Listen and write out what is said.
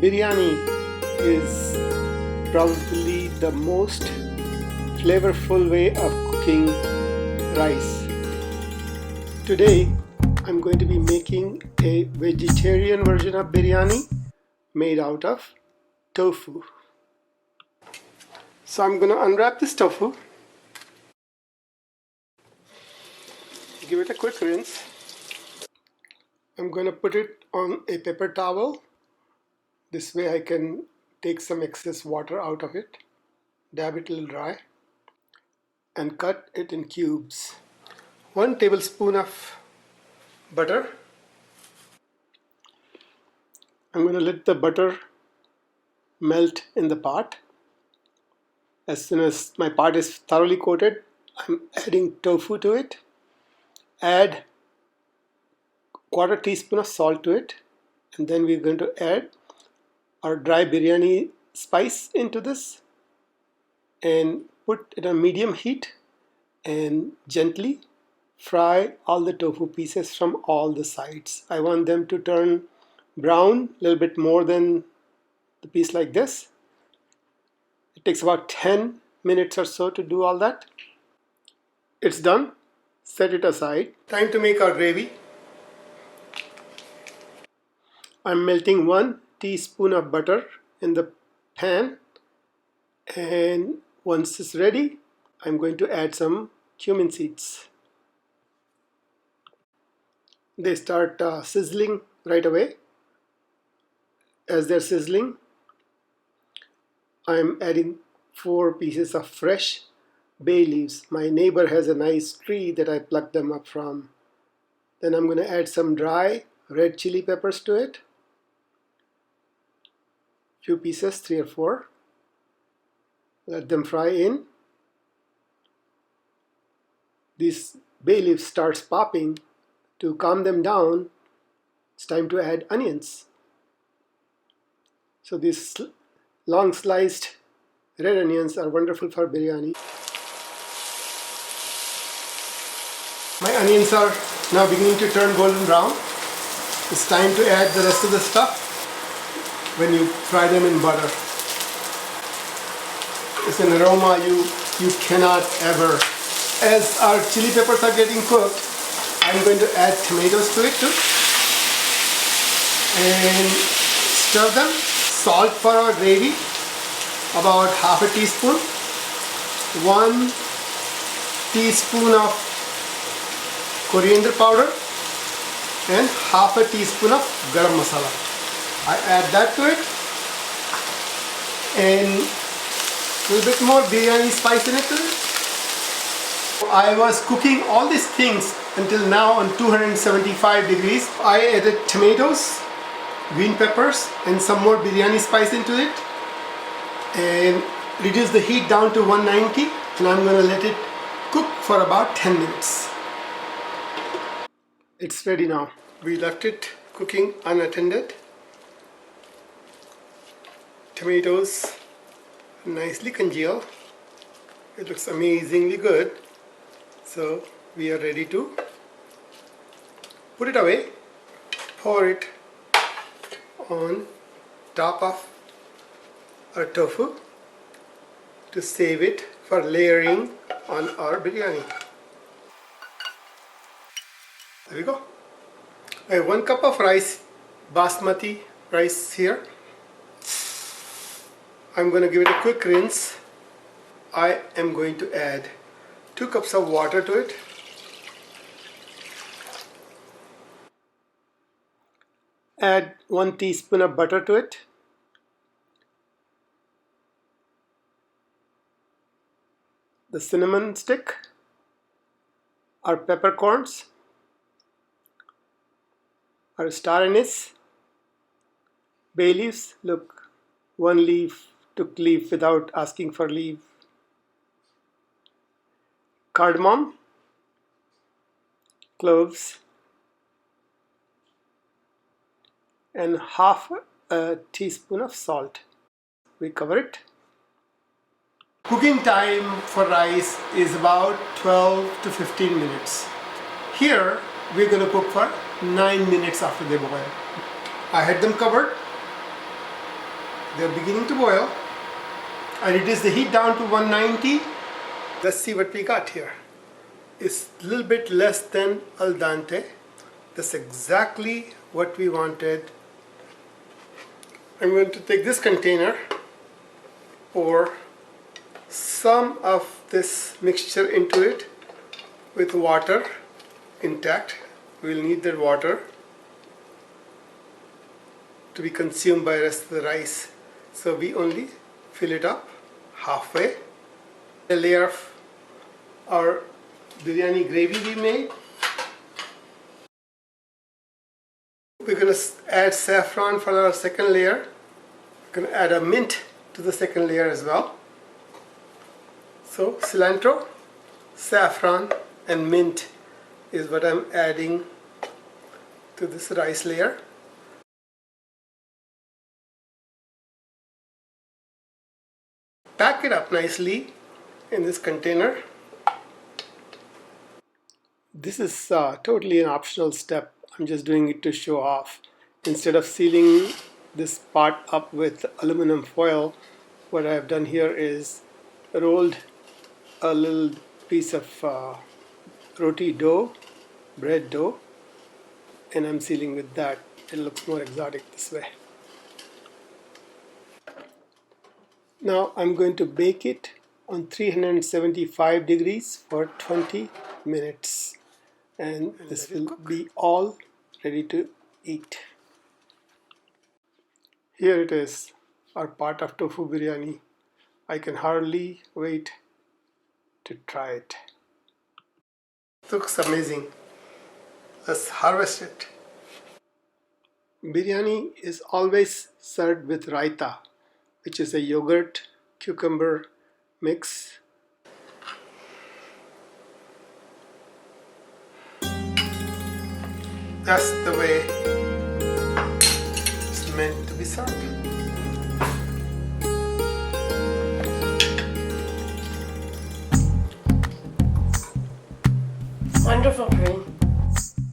Biryani is probably the most flavorful way of cooking rice. Today I'm going to be making a vegetarian version of biryani made out of tofu. So I'm going to unwrap this tofu, give it a quick rinse. I'm going to put it on a paper towel. This way I can take some excess water out of it, dab it a little dry, and cut it in cubes. 1 tablespoon of butter. I'm going to let the butter melt in the pot. As soon as my pot is thoroughly coated, I'm adding tofu to it. Add 1/4 teaspoon of salt to it, and then we're going to add our dry biryani spice into this and put it on medium heat and gently fry all the tofu pieces from all the sides. I want them to turn brown a little bit more than the piece like this. It takes about 10 minutes or so to do all that. It's done. Set it aside. Time to make our gravy. I'm melting 1 teaspoon of butter in the pan, and once it's ready, I'm going to add some cumin seeds. They start sizzling right away. As they're sizzling, I'm adding 4 pieces of fresh bay leaves. My neighbor has a nice tree that I plucked them up from. Then I'm going to add some dry red chili peppers to it. Few pieces, 3 or 4. Let them fry in. These bay leaves starts popping. To calm them down, it's time to add onions. So these long sliced red onions are wonderful for biryani. My onions are now beginning to turn golden brown. It's time to add the rest of the stuff when you fry them in butter. It's an aroma you cannot ever. As our chili peppers are getting cooked, I'm going to add tomatoes to it too and stir them. Salt for our gravy, about 1/2 teaspoon. 1 teaspoon of coriander powder and 1/2 teaspoon of garam masala. I add that to it and a little bit more biryani spice in it too. I was cooking all these things until now on 275 degrees. I added tomatoes, green peppers, and some more biryani spice into it and reduce the heat down to 190, and I'm going to let it cook for about 10 minutes. It's ready now. We left it cooking unattended. Tomatoes nicely congealed. It looks amazingly good. So we are ready to put it away, pour it on top of our tofu to save it for layering on our biryani. There we go. I have 1 cup of rice, Basmati rice here. I'm going to give it a quick rinse. I am going to add 2 cups of water to it. Add 1 teaspoon of butter to it. The cinnamon stick, our peppercorns, our star anise, bay leaves. Look, 1 leaf took leaf without asking for leave. Cardamom, cloves, and 1/2 teaspoon of salt. We cover it. Cooking time for rice is about 12 to 15 minutes. Here we're going to cook for 9 minutes after they boil. I had them covered. They're beginning to boil. I reduce the heat down to 190. Let's see what we got here. It's a little bit less than al dente. That's exactly what we wanted. I'm going to take this container, pour some of this mixture into it with water intact. We'll need that water to be consumed by the rest of the rice. So we only fill it up halfway. A layer of our biryani gravy we made. We're going to add saffron for our second layer. We're going to add a mint to the second layer as well. So cilantro, saffron and mint is what I'm adding to this rice layer. Pack it up nicely in this container. This is totally an optional step. I'm just doing it to show off. Instead of sealing this part up with aluminum foil, what I've done here is rolled a little piece of roti dough, bread dough, and I'm sealing with that. It looks more exotic this way. Now I'm going to bake it on 375 degrees for 20 minutes, and this will be all ready to eat. Here it is, our pot of tofu biryani. I can hardly wait to try it. Looks amazing. Let's harvest it. Biryani is always served with raita, which is a yogurt cucumber mix. That's the way it's meant to be served. Wonderful, Pravin.